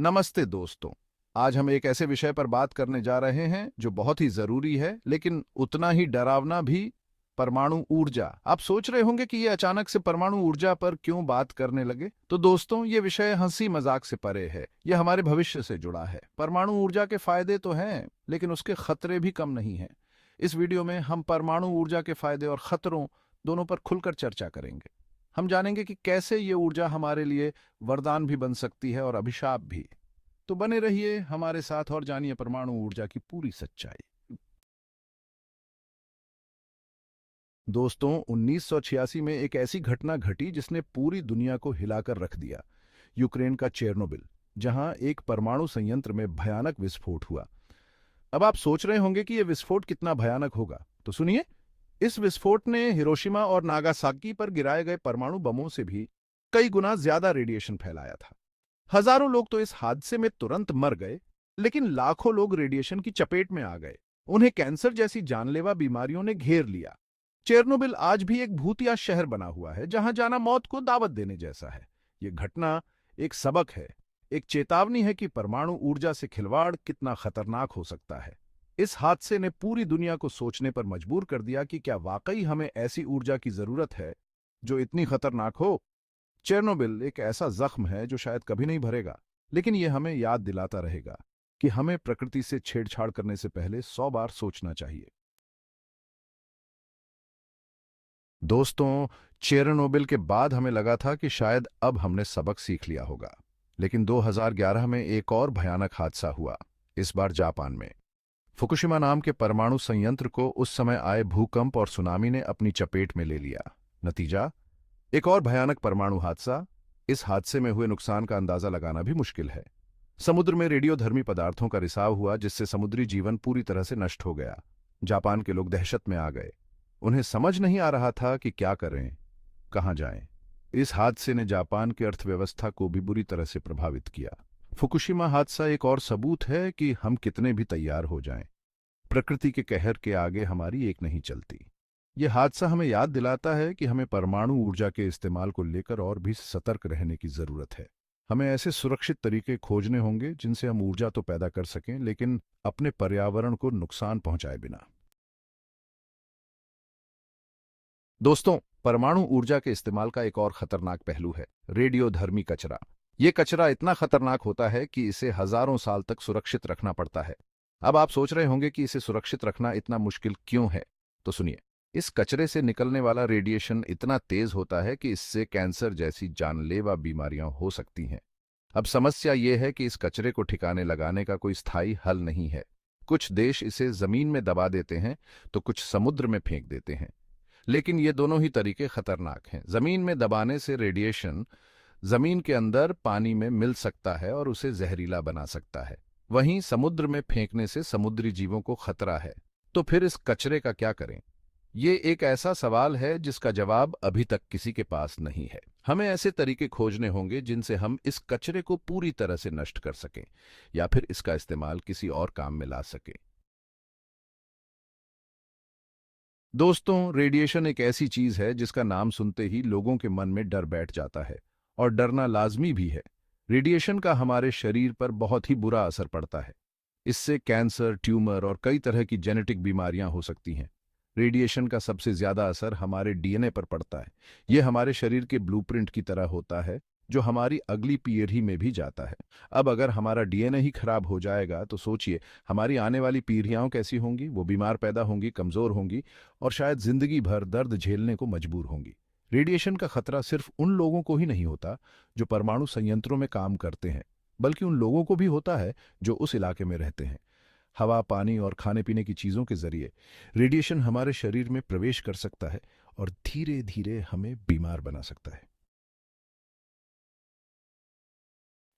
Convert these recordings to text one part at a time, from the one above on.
नमस्ते दोस्तों। आज हम एक ऐसे विषय पर बात करने जा रहे हैं जो बहुत ही जरूरी है, लेकिन उतना ही डरावना भी। परमाणु ऊर्जा। आप सोच रहे होंगे कि ये अचानक से परमाणु ऊर्जा पर क्यों बात करने लगे। तो दोस्तों, ये विषय हंसी मजाक से परे है। यह हमारे भविष्य से जुड़ा है। परमाणु ऊर्जा के फायदे तो हैं, लेकिन उसके खतरे भी कम नहीं हैं। इस वीडियो में हम परमाणु ऊर्जा के फायदे और खतरों दोनों पर खुलकर चर्चा करेंगे। हम जानेंगे कि कैसे ये ऊर्जा हमारे लिए वरदान भी बन सकती है और अभिशाप भी। तो बने रहिए हमारे साथ और जानिए परमाणु ऊर्जा की पूरी सच्चाई। दोस्तों, 1986 में एक ऐसी घटना घटी जिसने पूरी दुनिया को हिलाकर रख दिया। यूक्रेन का चेरनोबिल, जहां एक परमाणु संयंत्र में भयानक विस्फोट हुआ। अब आप सोच रहे होंगे कि यह विस्फोट कितना भयानक होगा, तो सुनिए। इस विस्फोट ने हिरोशिमा और नागासाकी पर गिराए गए परमाणु बमों से भी कई गुना ज्यादा रेडिएशन फैलाया था। हजारों लोग तो इस हादसे में तुरंत मर गए, लेकिन लाखों लोग रेडिएशन की चपेट में आ गए। उन्हें कैंसर जैसी जानलेवा बीमारियों ने घेर लिया। चेरनोबिल आज भी एक भूतिया शहर बना हुआ है, जहां जाना मौत को दावत देने जैसा है। ये घटना एक सबक है, एक चेतावनी है कि परमाणु ऊर्जा से खिलवाड़ कितना खतरनाक हो सकता है। इस हादसे ने पूरी दुनिया को सोचने पर मजबूर कर दिया कि क्या वाकई हमें ऐसी ऊर्जा की जरूरत है जो इतनी खतरनाक हो। चेरनोबिल एक ऐसा जख्म है जो शायद कभी नहीं भरेगा, लेकिन यह हमें याद दिलाता रहेगा कि हमें प्रकृति से छेड़छाड़ करने से पहले 100 बार सोचना चाहिए। दोस्तों, चेरनोबिल के बाद हमें लगा था कि शायद अब हमने सबक सीख लिया होगा, लेकिन 2011 में एक और भयानक हादसा हुआ, इस बार जापान में। फुकुशिमा नाम के परमाणु संयंत्र को उस समय आए भूकंप और सुनामी ने अपनी चपेट में ले लिया। नतीजा, एक और भयानक परमाणु हादसा। इस हादसे में हुए नुकसान का अंदाजा लगाना भी मुश्किल है। समुद्र में रेडियोधर्मी पदार्थों का रिसाव हुआ, जिससे समुद्री जीवन पूरी तरह से नष्ट हो गया। जापान के लोग दहशत में आ गए। उन्हें समझ नहीं आ रहा था कि क्या करें, कहां जाएं। इस हादसे ने जापान की अर्थव्यवस्था को भी बुरी तरह से प्रभावित किया। फुकुशिमा हादसा एक और सबूत है कि हम कितने भी तैयार हो जाएं, प्रकृति के कहर के आगे हमारी एक नहीं चलती। यह हादसा हमें याद दिलाता है कि हमें परमाणु ऊर्जा के इस्तेमाल को लेकर और भी सतर्क रहने की जरूरत है। हमें ऐसे सुरक्षित तरीके खोजने होंगे जिनसे हम ऊर्जा तो पैदा कर सकें, लेकिन अपने पर्यावरण को नुकसान पहुंचाए बिना। दोस्तों, परमाणु ऊर्जा के इस्तेमाल का एक और खतरनाक पहलू है रेडियोधर्मी कचरा। यह कचरा इतना खतरनाक होता है कि इसे हजारों साल तक सुरक्षित रखना पड़ता है। अब आप सोच रहे होंगे कि इसे सुरक्षित रखना इतना मुश्किल क्यों है, तो सुनिए। इस कचरे से निकलने वाला रेडिएशन इतना तेज होता है कि इससे कैंसर जैसी जानलेवा बीमारियां हो सकती हैं। अब समस्या यह है कि इस कचरे को ठिकाने लगाने का कोई स्थायी हल नहीं है। कुछ देश इसे जमीन में दबा देते हैं, तो कुछ समुद्र में फेंक देते हैं। लेकिन ये दोनों ही तरीके खतरनाक हैं। जमीन में दबाने से रेडिएशन जमीन के अंदर पानी में मिल सकता है और उसे जहरीला बना सकता है। वहीं समुद्र में फेंकने से समुद्री जीवों को खतरा है। तो फिर इस कचरे का क्या करें? ये एक ऐसा सवाल है जिसका जवाब अभी तक किसी के पास नहीं है। हमें ऐसे तरीके खोजने होंगे जिनसे हम इस कचरे को पूरी तरह से नष्ट कर सकें, या फिर इसका इस्तेमाल किसी और काम में ला सकें। दोस्तों, रेडिएशन एक ऐसी चीज है जिसका नाम सुनते ही लोगों के मन में डर बैठ जाता है, और डरना लाजमी भी है। रेडिएशन का हमारे शरीर पर बहुत ही बुरा असर पड़ता है। इससे कैंसर, ट्यूमर और कई तरह की जेनेटिक बीमारियां हो सकती हैं। रेडिएशन का सबसे ज्यादा असर हमारे डीएनए पर पड़ता है। यह हमारे शरीर के ब्लूप्रिंट की तरह होता है, जो हमारी अगली पीढ़ी में भी जाता है। अब अगर हमारा डीएनए ही खराब हो जाएगा, तो सोचिए हमारी आने वाली पीढ़ियां कैसी होंगी। वो बीमार पैदा होंगी, कमजोर होंगी और शायद जिंदगी भर दर्द झेलने को मजबूर होंगी। रेडिएशन का खतरा सिर्फ उन लोगों को ही नहीं होता जो परमाणु संयंत्रों में काम करते हैं, बल्कि उन लोगों को भी होता है जो उस इलाके में रहते हैं। हवा, पानी और खाने पीने की चीजों के जरिए रेडिएशन हमारे शरीर में प्रवेश कर सकता है और धीरे धीरे हमें बीमार बना सकता है।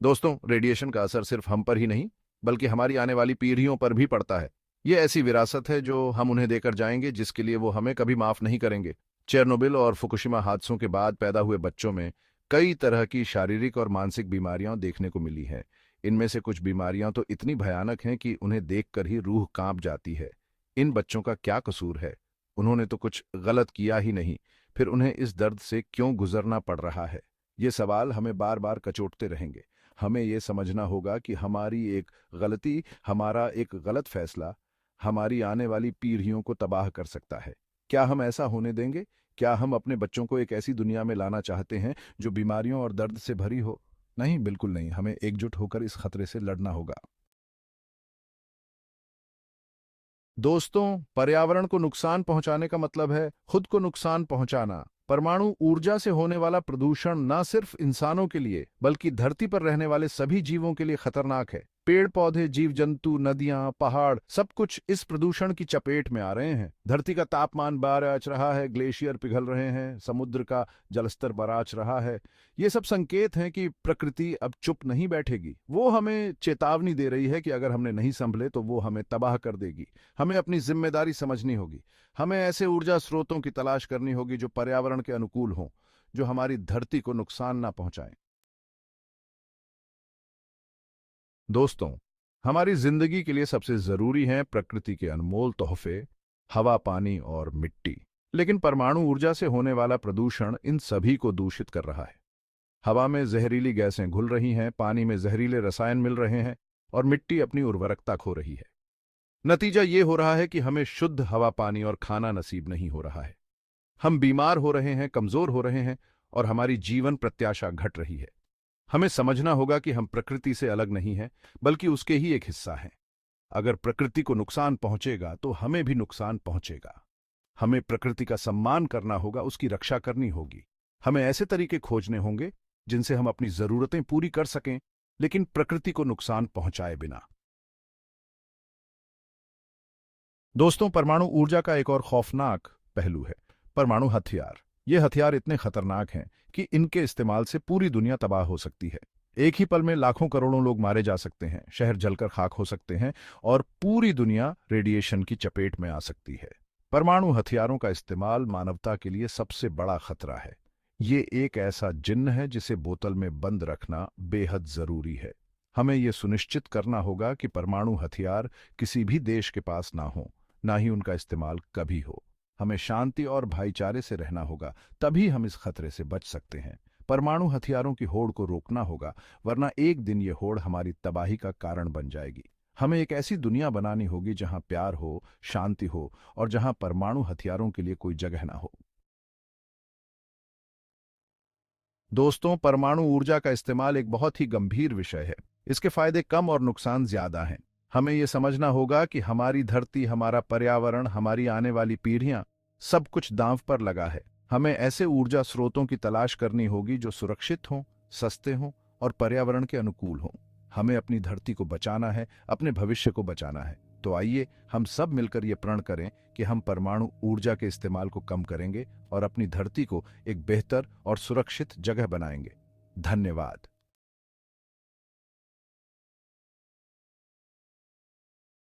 दोस्तों, रेडिएशन का असर सिर्फ हम पर ही नहीं, बल्कि हमारी आने वाली पीढ़ियों पर भी पड़ता है। यह ऐसी विरासत है जो हम उन्हें देकर जाएंगे, जिसके लिए वो हमें कभी माफ नहीं करेंगे। चेरनोबिल और फुकुशिमा हादसों के बाद पैदा हुए बच्चों में कई तरह की शारीरिक और मानसिक बीमारियां देखने को मिली हैं। इनमें से कुछ बीमारियां तो इतनी भयानक हैं कि उन्हें देखकर ही रूह कांप जाती है। इन बच्चों का क्या कसूर है? उन्होंने तो कुछ गलत किया ही नहीं, फिर उन्हें इस दर्द से क्यों गुजरना पड़ रहा है? ये सवाल हमें बार बार कचोटते रहेंगे। हमें ये समझना होगा कि हमारी एक गलती, हमारा एक गलत फैसला हमारी आने वाली पीढ़ियों को तबाह कर सकता है। क्या हम ऐसा होने देंगे? क्या हम अपने बच्चों को एक ऐसी दुनिया में लाना चाहते हैं जो बीमारियों और दर्द से भरी हो? नहीं, बिल्कुल नहीं। हमें एकजुट होकर इस खतरे से लड़ना होगा। दोस्तों, पर्यावरण को नुकसान पहुंचाने का मतलब है खुद को नुकसान पहुंचाना। परमाणु ऊर्जा से होने वाला प्रदूषण न सिर्फ इंसानों के लिए बल्कि धरती पर रहने वाले सभी जीवों के लिए खतरनाक है। पेड़ पौधे, जीव जंतु, नदियां, पहाड़, सब कुछ इस प्रदूषण की चपेट में आ रहे हैं। धरती का तापमान बढ़ रहा है, ग्लेशियर पिघल रहे हैं, समुद्र का जलस्तर बढ़ रहा है। ये सब संकेत हैं कि प्रकृति अब चुप नहीं बैठेगी। वो हमें चेतावनी दे रही है कि अगर हमने नहीं संभले तो वो हमें तबाह कर देगी। हमें अपनी जिम्मेदारी समझनी होगी। हमें ऐसे ऊर्जा स्रोतों की तलाश करनी होगी जो पर्यावरण के अनुकूल हों, जो हमारी धरती को नुकसान ना पहुंचाएं। दोस्तों, हमारी जिंदगी के लिए सबसे जरूरी हैं प्रकृति के अनमोल तोहफे, हवा, पानी और मिट्टी। लेकिन परमाणु ऊर्जा से होने वाला प्रदूषण इन सभी को दूषित कर रहा है। हवा में जहरीली गैसें घुल रही हैं, पानी में जहरीले रसायन मिल रहे हैं और मिट्टी अपनी उर्वरकता खो रही है। नतीजा ये हो रहा है कि हमें शुद्ध हवा, पानी और खाना नसीब नहीं हो रहा है। हम बीमार हो रहे हैं, कमजोर हो रहे हैं और हमारी जीवन प्रत्याशा घट रही है। हमें समझना होगा कि हम प्रकृति से अलग नहीं हैं, बल्कि उसके ही एक हिस्सा हैं। अगर प्रकृति को नुकसान पहुंचेगा तो हमें भी नुकसान पहुंचेगा। हमें प्रकृति का सम्मान करना होगा, उसकी रक्षा करनी होगी। हमें ऐसे तरीके खोजने होंगे जिनसे हम अपनी जरूरतें पूरी कर सकें, लेकिन प्रकृति को नुकसान पहुंचाए बिना। दोस्तों, परमाणु ऊर्जा का एक और खौफनाक पहलू है परमाणु हथियार। ये हथियार इतने खतरनाक हैं कि इनके इस्तेमाल से पूरी दुनिया तबाह हो सकती है। एक ही पल में लाखों करोड़ों लोग मारे जा सकते हैं, शहर जलकर खाक हो सकते हैं और पूरी दुनिया रेडिएशन की चपेट में आ सकती है। परमाणु हथियारों का इस्तेमाल मानवता के लिए सबसे बड़ा खतरा है। ये एक ऐसा जिन्न है जिसे बोतल में बंद रखना बेहद जरूरी है। हमें ये सुनिश्चित करना होगा कि परमाणु हथियार किसी भी देश के पास ना हो, ना ही उनका इस्तेमाल कभी हो। हमें शांति और भाईचारे से रहना होगा, तभी हम इस खतरे से बच सकते हैं। परमाणु हथियारों की होड़ को रोकना होगा, वरना एक दिन ये होड़ हमारी तबाही का कारण बन जाएगी। हमें एक ऐसी दुनिया बनानी होगी जहां प्यार हो, शांति हो और जहां परमाणु हथियारों के लिए कोई जगह ना हो। दोस्तों, परमाणु ऊर्जा का इस्तेमाल एक बहुत ही गंभीर विषय है। इसके फायदे कम और नुकसान ज्यादा हैं। हमें यह समझना होगा कि हमारी धरती, हमारा पर्यावरण, हमारी आने वाली पीढ़ियां, सब कुछ दांव पर लगा है। हमें ऐसे ऊर्जा स्रोतों की तलाश करनी होगी जो सुरक्षित हों, सस्ते हों और पर्यावरण के अनुकूल हों। हमें अपनी धरती को बचाना है, अपने भविष्य को बचाना है। तो आइए हम सब मिलकर ये प्रण करें कि हम परमाणु ऊर्जा के इस्तेमाल को कम करेंगे और अपनी धरती को एक बेहतर और सुरक्षित जगह बनाएंगे। धन्यवाद।